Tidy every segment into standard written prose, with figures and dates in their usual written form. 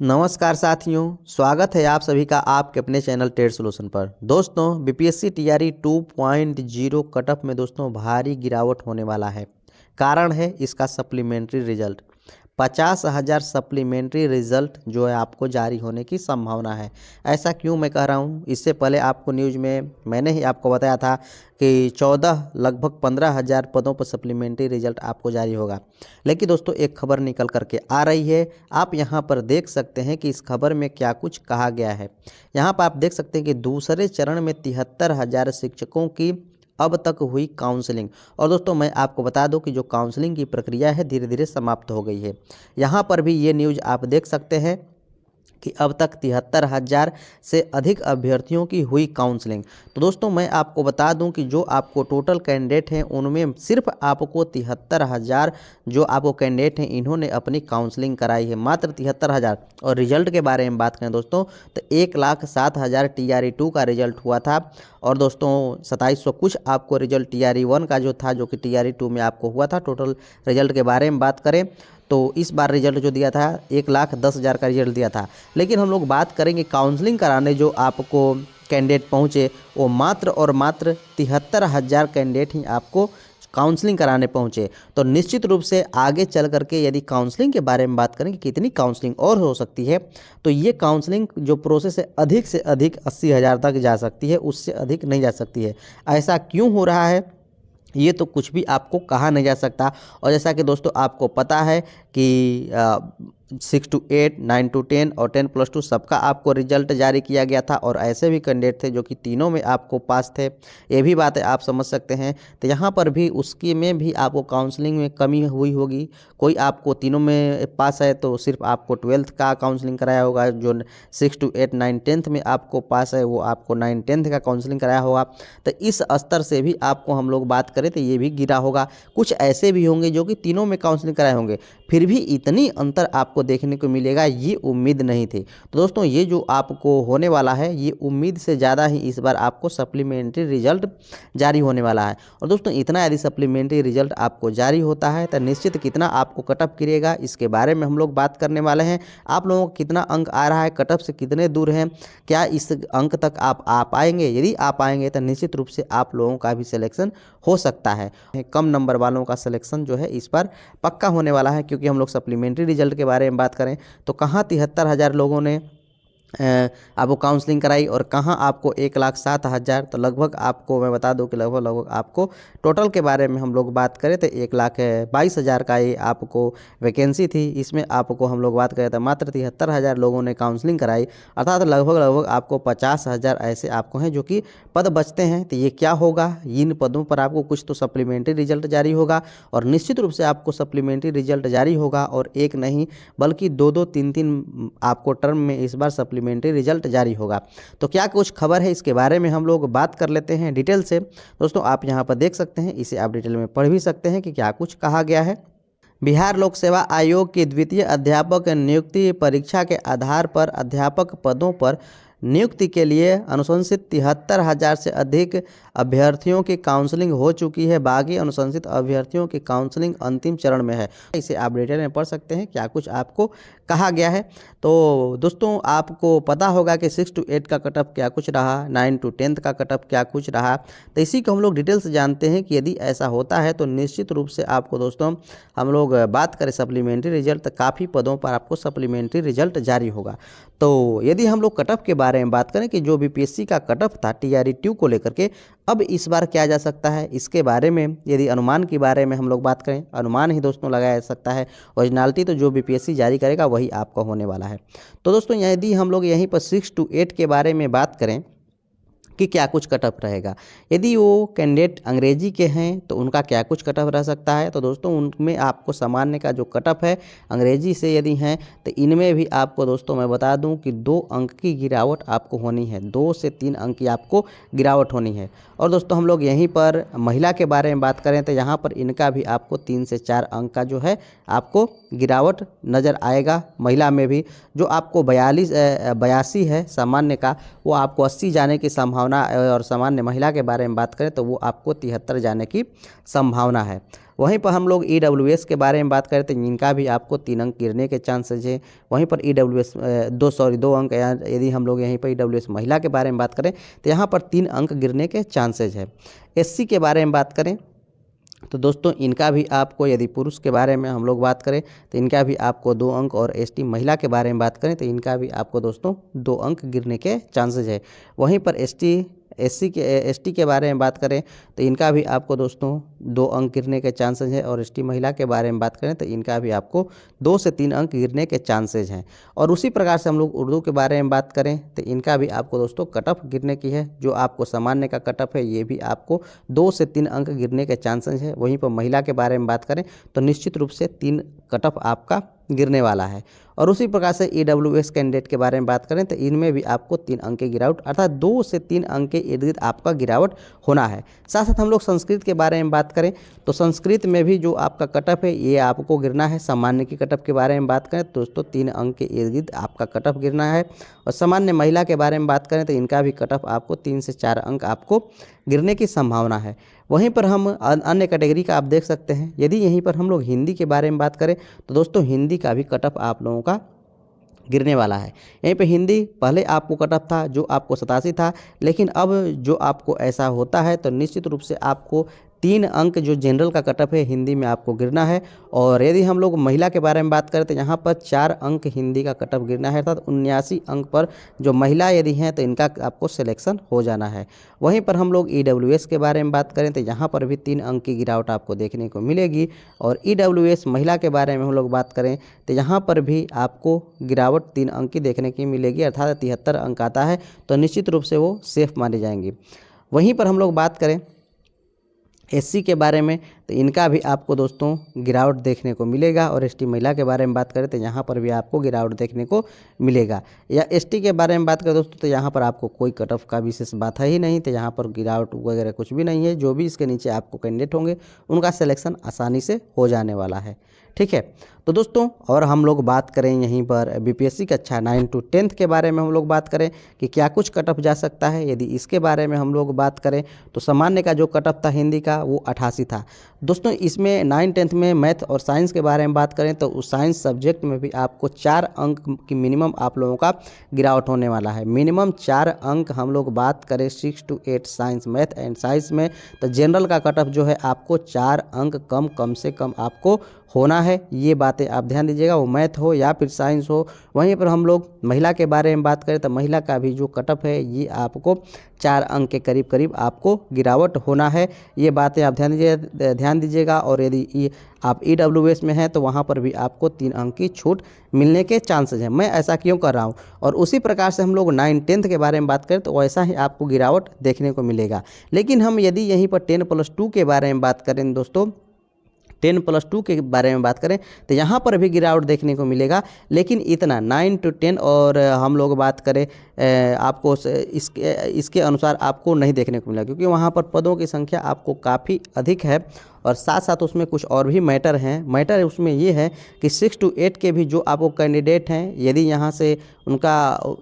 नमस्कार साथियों, स्वागत है आप सभी का आपके अपने चैनल टेट सॉल्यूशन पर। दोस्तों, बीपीएससी टीआरई 2.0 कटऑफ में दोस्तों भारी गिरावट होने वाला है। कारण है इसका सप्लीमेंट्री रिजल्ट। 50,000 सप्लीमेंट्री रिजल्ट जो है आपको जारी होने की संभावना है। ऐसा क्यों मैं कह रहा हूँ, इससे पहले आपको न्यूज़ में मैंने ही आपको बताया था कि 14 लगभग 15,000 पदों पर सप्लीमेंट्री रिजल्ट आपको जारी होगा। लेकिन दोस्तों एक खबर निकल करके आ रही है। आप यहाँ पर देख सकते हैं कि इस खबर में क्या कुछ कहा गया है। यहाँ पर आप देख सकते हैं कि दूसरे चरण में 73,000 शिक्षकों की अब तक हुई काउंसलिंग। और दोस्तों मैं आपको बता दूं कि जो काउंसलिंग की प्रक्रिया है धीरे धीरे समाप्त हो गई है। यहाँ पर भी ये न्यूज़ आप देख सकते हैं कि अब तक 73,000 से अधिक अभ्यर्थियों की हुई काउंसलिंग। तो दोस्तों मैं आपको बता दूं कि जो आपको टोटल कैंडिडेट हैं उनमें सिर्फ आपको 73,000 जो आपको कैंडिडेट हैं इन्होंने अपनी काउंसलिंग कराई है, मात्र 73,000। और रिजल्ट के बारे में बात करें दोस्तों तो 1,07,000 टीआरई 2 का रिजल्ट हुआ था। और दोस्तों 2700 कुछ आपको रिजल्ट टीआरई 1 का जो था, जो कि टीआरई 2 में आपको हुआ था। टोटल रिजल्ट के बारे में बात करें तो इस बार रिजल्ट जो दिया था 1,10,000 का रिजल्ट दिया था। लेकिन हम लोग बात करेंगे काउंसलिंग कराने जो आपको कैंडिडेट पहुँचे, वो मात्र और मात्र 73,000 कैंडिडेट ही आपको काउंसलिंग कराने पहुँचे। तो निश्चित रूप से आगे चल करके यदि काउंसलिंग के बारे में बात करें कि कितनी काउंसलिंग और हो सकती है, तो ये काउंसलिंग जो प्रोसेस है से अधिक 80,000 तक जा सकती है, उससे अधिक नहीं जा सकती है। ऐसा क्यों हो रहा है ये तो कुछ भी आपको कहा नहीं जा सकता। और जैसा कि दोस्तों आपको पता है कि 6 to 8, 9 to 10 और 10+2 सबका आपको रिजल्ट जारी किया गया था। और ऐसे भी कैंडिडेट थे जो कि तीनों में आपको पास थे, ये भी बात है आप समझ सकते हैं। तो यहाँ पर भी उसकी में भी आपको काउंसलिंग में कमी हुई होगी। कोई आपको तीनों में पास है तो सिर्फ आपको 12th का काउंसलिंग कराया होगा, जो 6 to 8, 9, 10th में आपको पास है वो आपको 9, 10th का काउंसलिंग कराया होगा। तो इस स्तर से भी आपको हम लोग बात करें तो ये भी गिरा होगा। कुछ ऐसे भी होंगे जो कि तीनों में काउंसलिंग कराए होंगे, फिर भी इतनी अंतर आपको देखने को मिलेगा ये उम्मीद नहीं थी। तो दोस्तों ये जो आपको होने वाला है ये उम्मीद से ज़्यादा ही इस बार आपको सप्लीमेंट्री रिजल्ट जारी होने वाला है। और दोस्तों इतना यदि सप्लीमेंट्री रिजल्ट आपको जारी होता है तो निश्चित कितना आपको कटअप गिरेगा इसके बारे में हम लोग बात करने वाले हैं। आप लोगों को कितना अंक आ रहा है, कटअप से कितने दूर हैं, क्या इस अंक तक आप आ पाएंगे। यदि आ पाएंगे तो निश्चित रूप से आप लोगों का भी सिलेक्शन हो सकता है। कम नंबर वालों का सिलेक्शन जो है इस बार पक्का होने वाला है, क्योंकि हम लोग सप्लीमेंट्री रिजल्ट के बारे में बात करें तो कहाँ 73,000 लोगों ने आपको काउंसलिंग कराई और कहाँ आपको 1,07,000। तो लगभग आपको मैं बता दूं कि लगभग आपको टोटल के बारे में हम लोग बात करें तो 1,22,000 का ये आपको वैकेंसी थी। इसमें आपको हम लोग बात करें तो मात्र 73,000 लोगों ने काउंसलिंग कराई, अर्थात लगभग आपको 50,000 ऐसे आपको हैं जो कि पद बचते हैं। तो ये क्या होगा, इन पदों पर आपको कुछ तो सप्लीमेंट्री रिजल्ट जारी होगा। और निश्चित रूप से आपको सप्लीमेंट्री रिजल्ट जारी होगा और एक नहीं बल्कि 2-2, 3-3 आपको टर्म में इस बार सप्लीमेंट्री रिजल्ट जारी होगा। तो क्या कुछ खबर है इसके बारे में हम लोग बात कर लेते हैं डिटेल से। दोस्तों आप यहाँ पर देख सकते हैं, इसे आप डिटेल में पढ़ भी सकते हैं कि क्या कुछ कहा गया है। बिहार लोक सेवा आयोग की द्वितीय अध्यापक नियुक्ति परीक्षा के आधार पर अध्यापक पदों पर नियुक्ति के लिए अनुशंसित 73,000 से अधिक अभ्यर्थियों की काउंसलिंग हो चुकी है। बाकी अनुशंसित अभ्यर्थियों की काउंसलिंग अंतिम चरण में है। इसे आप डिटेल में पढ़ सकते हैं क्या कुछ आपको कहा गया है। तो दोस्तों आपको पता होगा कि 6 to 8 का कटअप क्या कुछ रहा, 9 to 10th का कटअप क्या कुछ रहा। तो इसी को हम लोग डिटेल से जानते हैं कि यदि ऐसा होता है तो निश्चित रूप से आपको दोस्तों हम लोग बात करें सप्लीमेंट्री रिजल्ट तो काफ़ी पदों पर आपको सप्लीमेंट्री रिजल्ट जारी होगा। तो यदि हम लोग कटअप के बारे में बात करें कि जो बीपीएससी का कटअप था टीआरई 2 को लेकर के अब इस बार क्या जा सकता है, इसके बारे में यदि अनुमान के बारे में हम लोग बात करें, अनुमान ही दोस्तों लगाया जा सकता है। ओरिजिनलिटी तो जो बीपीएससी जारी करेगा वही आपका होने वाला है। तो दोस्तों यदि हम लोग यहीं पर 6 to 8 के बारे में बात करें कि क्या कुछ कटअप रहेगा, यदि वो कैंडिडेट अंग्रेजी के हैं तो उनका क्या कुछ कटअप रह सकता है। तो दोस्तों उनमें आपको सामान्य का जो कटअप है अंग्रेजी से यदि हैं तो इनमें भी आपको दोस्तों मैं बता दूं कि 2 अंक की गिरावट आपको होनी है, 2 से 3 अंक की आपको गिरावट होनी है। और दोस्तों हम लोग यहीं पर महिला के बारे में बात करें तो यहाँ पर इनका भी आपको 3 से 4 अंक का जो है आपको गिरावट नज़र आएगा। महिला में भी जो आपको 82 है सामान्य का, वो आपको 80 जाने की संभावना, और सामान्य महिला के बारे में बात करें तो वो आपको 73 जाने की संभावना है। वहीं पर हम लोग EWS के बारे में बात करें तो इनका भी आपको 3 अंक गिरने के चांसेज है। वहीं पर EWS 2 अंक, यदि हम लोग यहीं पर EWS महिला के बारे में बात करें तो यहाँ पर 3 अंक गिरने के चांसेज है। SC के बारे में बात करें तो दोस्तों इनका भी आपको, यदि पुरुष के बारे में हम लोग बात करें तो इनका भी आपको 2 अंक, और ST महिला के बारे में बात करें तो इनका भी आपको दोस्तों 2 अंक गिरने के चांसेज है। वहीं पर ST के बारे में बात करें तो इनका भी आपको दोस्तों 2 अंक गिरने के चांसेज है, और ST महिला के बारे में बात करें तो इनका भी आपको 2 से 3 अंक गिरने के चांसेज हैं। और उसी प्रकार से हम लोग उर्दू के बारे में बात करें तो इनका भी आपको दोस्तों कट ऑफ गिरने की है। जो आपको सामान्य का कट ऑफ है ये भी आपको 2 से 3 अंक गिरने के चांसेज है। वहीं पर महिला के बारे में बात करें तो निश्चित रूप से 3 कट ऑफ आपका गिरने वाला है। और उसी प्रकार से EWS कैंडिडेट के बारे में बात करें तो इनमें भी आपको 3 अंक की गिरावट, अर्थात 2 से 3 अंक के इर्द गिर्द आपका गिरावट होना है। साथ साथ हम लोग संस्कृत के बारे में बात करें तो संस्कृत में भी जो आपका कट ऑफ है ये आपको गिरना है। सामान्य की कट ऑफ के बारे में बात करें तो दोस्तों 3 अंक के इर्द गिर्द आपका कट ऑफ गिरना है। और सामान्य महिला के बारे में बात करें तो इनका भी कट ऑफ आपको 3 से 4 अंक आपको गिरने की संभावना है। वहीं पर हम अन्य कैटेगरी का आप देख सकते हैं। यदि यहीं पर हम लोग हिंदी के बारे में बात करें तो दोस्तों हिंदी का भी कट ऑफ आप लोगों का गिरने वाला है। यहीं पे हिंदी पहले आपको कट ऑफ था जो आपको 87 था, लेकिन अब जो आपको ऐसा होता है तो निश्चित रूप से आपको 3 अंक जो जनरल का कट ऑफ है हिंदी में आपको गिरना है। और यदि हम लोग महिला के बारे में बात करें तो यहाँ पर 4 अंक हिंदी का कट ऑफ गिरना है, अर्थात 79 अंक पर जो महिला यदि हैं तो इनका आपको सिलेक्शन हो जाना है। वहीं पर हम लोग EWS के बारे में बात करें तो यहाँ पर भी 3 अंक की गिरावट आपको देखने को मिलेगी। और EWS महिला के बारे में हम लोग बात करें तो यहाँ पर भी आपको गिरावट 3 अंक की देखने की मिलेगी, अर्थात 73 अंक आता है तो निश्चित रूप से वो सेफ मानी जाएंगी। वहीं पर हम लोग बात करें SC के बारे में तो इनका भी आपको दोस्तों गिरावट देखने को मिलेगा। और ST महिला के बारे में बात करें तो यहाँ पर भी आपको गिरावट देखने को मिलेगा। या ST के बारे में बात करें दोस्तों तो यहाँ पर आपको कोई कट ऑफ का विशेष बात है ही नहीं, तो यहाँ पर गिरावट वगैरह कुछ भी नहीं है। जो भी इसके नीचे आपको कैंडिडेट होंगे उनका सिलेक्शन आसानी से हो जाने वाला है। ठीक है, तो दोस्तों और हम लोग बात करें यहीं पर BPSC कक्षा 9 to 10 के बारे में हम लोग बात करें कि क्या कुछ कट ऑफ जा सकता है। यदि इसके बारे में हम लोग बात करें तो सामान्य का जो कट ऑफ था हिंदी का वो 88 था। दोस्तों इसमें 9-10 में मैथ और साइंस के बारे में बात करें तो उस साइंस सब्जेक्ट में भी आपको 4 अंक की मिनिमम आप लोगों का गिरावट होने वाला है। मिनिमम 4 अंक हम लोग बात करें 6 to 8 science, math and science में, तो जनरल का कट ऑफ जो है आपको 4 अंक कम से कम आपको होना है। ये बातें आप ध्यान दीजिएगा, वो मैथ हो या फिर साइंस हो। वहीं पर हम लोग महिला के बारे में बात करें तो महिला का भी जो कट ऑफ है ये आपको 4 अंक के करीब करीब आपको गिरावट होना है। ये बातें आप ध्यान दीजिएगा। और यदि आप EWS में हैं तो वहाँ पर भी आपको 3 अंक की छूट मिलने के चांसेस हैं। मैं ऐसा क्यों कर रहा हूँ। और उसी प्रकार से हम लोग 9-10 के बारे में बात करें तो वैसा ही आपको गिरावट देखने को मिलेगा। लेकिन हम यदि यहीं पर 10+2 के बारे में बात करें दोस्तों, 10+2 के बारे में बात करें तो यहाँ पर भी गिरावट देखने को मिलेगा, लेकिन इतना 9 to 10 और हम लोग बात करें आपको इसके अनुसार आपको नहीं देखने को मिला, क्योंकि वहाँ पर पदों की संख्या आपको काफ़ी अधिक है। और साथ साथ उसमें कुछ और भी मैटर हैं। मैटर उसमें ये है कि 6 to 8 के भी जो आपको कैंडिडेट हैं, यदि यहाँ से उनका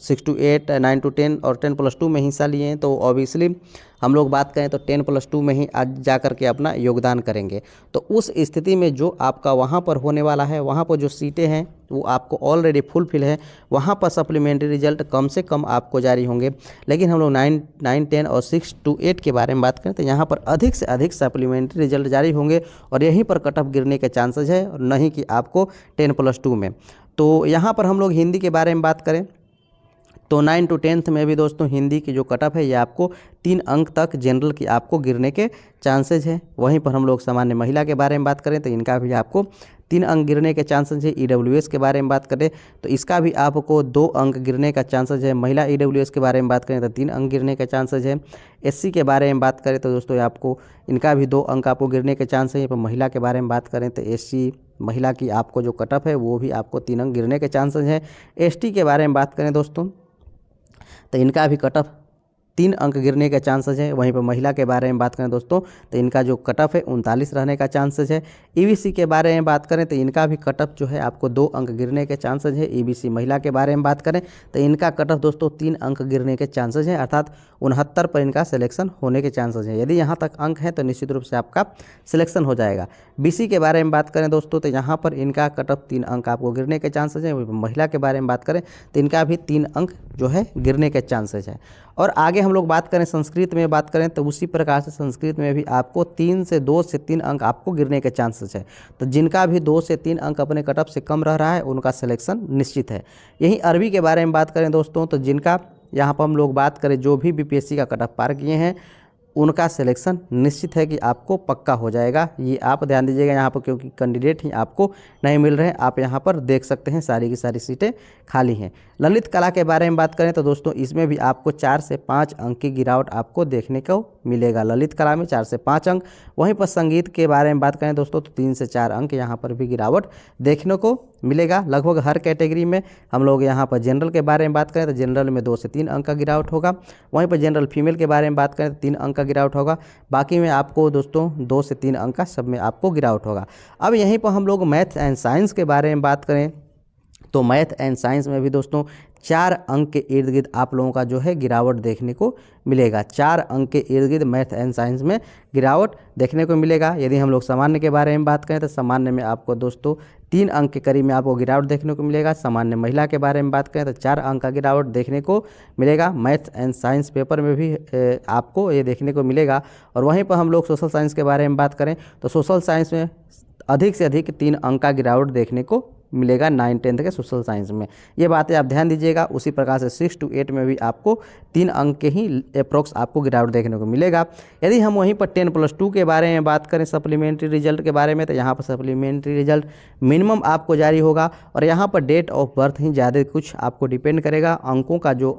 6 to 8, 9 to 10 और 10+2 में हिस्सा लिए हैं तो ऑब्वियसली हम लोग बात करें तो 10+2 में ही आज जा कर के अपना योगदान करेंगे। तो उस स्थिति में जो आपका वहाँ पर होने वाला है, वहाँ पर जो सीटें हैं वो आपको ऑलरेडी फुलफिल है, वहाँ पर सप्लीमेंट्री रिजल्ट कम से कम आपको जारी होंगे। लेकिन हम लोग 9, 10 और 6 to 8 के बारे में बात करें तो यहाँ पर अधिक से अधिक सप्लीमेंट्री रिजल्ट जारी होंगे और यहीं पर कट ऑफ गिरने के चांसेस है, और नहीं कि आपको 10+2 में। तो यहाँ पर हम लोग हिंदी के बारे में बात करें तो 9 to 10 में भी दोस्तों हिंदी की जो कट ऑफ है ये आपको 3 अंक तक जनरल की आपको गिरने के चांसेस है। वहीं पर हम लोग सामान्य महिला के बारे में बात करें तो इनका भी आपको 3 अंक गिरने के चांसेस है। EWS के बारे में बात करें तो इसका भी आपको 2 अंक गिरने का चांसेस है। महिला EWS के बारे में बात करें तो 3 अंक गिरने के चांसेस है। SC के बारे में बात करें तो दोस्तों आपको इनका भी 2 अंक आपको गिरने के चांस है। पर महिला के बारे में बात करें तो SC महिला की आपको जो कट ऑफ है वो भी आपको 3 अंक गिरने के चांसेस है। ST के बारे में बात करें दोस्तों तो इनका भी कट ऑफ 3 अंक गिरने के चांसेस है। वहीं पर महिला के बारे में बात करें दोस्तों तो इनका जो कट ऑफ है 39 रहने का चांसेस है। ईबीसी के बारे में बात करें तो इनका भी कट ऑफ जो है आपको 2 अंक गिरने के चांसेस है। ईबीसी महिला के बारे में बात करें तो इनका कट ऑफ दोस्तों 3 अंक गिरने के चांसेस हैं, अर्थात 69 पर इनका सिलेक्शन होने के चांसेस है। यदि यहाँ तक अंक है तो निश्चित रूप से आपका सिलेक्शन हो जाएगा। बीसी के बारे में बात करें दोस्तों तो यहाँ पर इनका कट ऑफ 3 अंक आपको गिरने के चांसेस है। महिला के बारे में बात करें तो इनका भी 3 अंक जो है गिरने के चांसेस है। और आगे हम लोग बात करें संस्कृत में बात करें तो उसी प्रकार से संस्कृत में भी आपको 2 से 3 अंक आपको गिरने के चांसेस है। तो जिनका भी 2 से 3 अंक अपने कट ऑफ से कम रह रहा है उनका सिलेक्शन निश्चित है। यही अरबी के बारे में बात करें दोस्तों तो जिनका यहाँ पर हम लोग बात करें जो भी बीपीएससी का कट ऑफ पार किए हैं उनका सिलेक्शन निश्चित है कि आपको पक्का हो जाएगा। ये आप ध्यान दीजिएगा यहाँ पर, क्योंकि कैंडिडेट ही आपको नहीं मिल रहे हैं। आप यहाँ पर देख सकते हैं सारी की सारी सीटें खाली हैं। ललित कला के बारे में बात करें तो दोस्तों इसमें भी आपको 4 से 5 अंक की गिरावट आपको देखने को मिलेगा। ललित कला में 4 से 5 अंक। वहीं पर संगीत के बारे में बात करें दोस्तों तो 3 से 4 अंक यहाँ पर भी गिरावट देखने को मिलेगा लगभग हर कैटेगरी में। हम लोग यहाँ पर जनरल के बारे में बात करें तो जनरल में 2 से 3 अंक का गिरावट होगा। वहीं पर जनरल फीमेल के बारे में बात करें तो 3 अंक का गिरावट होगा। बाकी में आपको दोस्तों 2 से 3 अंक का सब में आपको गिरावट होगा। अब यहीं पर हम लोग मैथ एंड साइंस के बारे में बात करें तो मैथ एंड साइंस में भी दोस्तों 4 अंक के इर्द गिर्द आप लोगों का जो है गिरावट देखने को मिलेगा। 4 अंक के इर्द गिर्द मैथ एंड साइंस में गिरावट देखने को मिलेगा। यदि हम लोग सामान्य के बारे में बात करें तो सामान्य में आपको दोस्तों 3 अंक के करीब में आपको गिरावट देखने को मिलेगा। सामान्य महिला के बारे में बात करें तो 4 अंक का गिरावट देखने को मिलेगा। मैथ एंड साइंस पेपर में भी आपको ये देखने को मिलेगा। और वहीं पर हम लोग सोशल साइंस के बारे में बात करें तो सोशल साइंस में अधिक से अधिक 3 अंक का गिरावट देखने को मिलेगा 9-10 के सोशल साइंस में। ये बातें आप ध्यान दीजिएगा। उसी प्रकार से 6 to 8 में भी आपको 3 अंक के ही अप्रोक्स आपको गिरावट देखने को मिलेगा। यदि हम वहीं पर 10+2 के बारे में बात करें सप्लीमेंट्री रिजल्ट के बारे में तो यहाँ पर सप्लीमेंट्री रिजल्ट मिनिमम आपको जारी होगा। और यहाँ पर डेट ऑफ बर्थ ही ज़्यादा कुछ आपको डिपेंड करेगा। अंकों का जो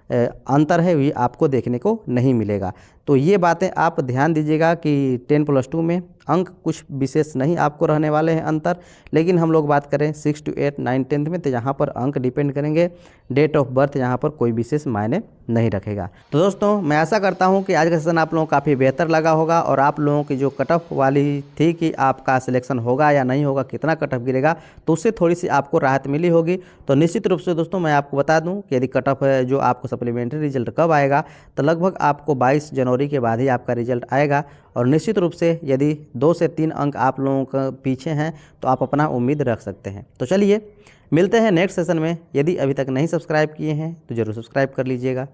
अंतर है भी आपको देखने को नहीं मिलेगा। तो ये बातें आप ध्यान दीजिएगा कि 10+2 में अंक कुछ विशेष नहीं आपको रहने वाले हैं अंतर। लेकिन हम लोग बात करें 6 to 8, 9, 10 में तो यहाँ पर अंक डिपेंड करेंगे। डेट ऑफ बर्थ यहाँ पर कोई विशेष मायने नहीं रखेगा। तो दोस्तों मैं आशा करता हूँ कि आज का सेशन आप लोगों को काफ़ी बेहतर लगा होगा और आप लोगों की जो कट ऑफ वाली थी कि आपका सिलेक्शन होगा या नहीं होगा, कितना कट ऑफ गिरेगा, तो उससे थोड़ी सी आपको राहत मिली होगी। तो निश्चित रूप से दोस्तों मैं आपको बता दूँ कि यदि कट ऑफ है जो आपको सप्लीमेंट्री रिजल्ट कब आएगा तो लगभग आपको 22 जनवरी के बाद ही आपका रिजल्ट आएगा। और निश्चित रूप से यदि 2 से 3 अंक आप लोगों का पीछे हैं तो आप अपना उम्मीद रख सकते हैं। तो चलिए मिलते हैं नेक्स्ट सेशन में। यदि अभी तक नहीं सब्सक्राइब किए हैं तो ज़रूर सब्सक्राइब कर लीजिएगा।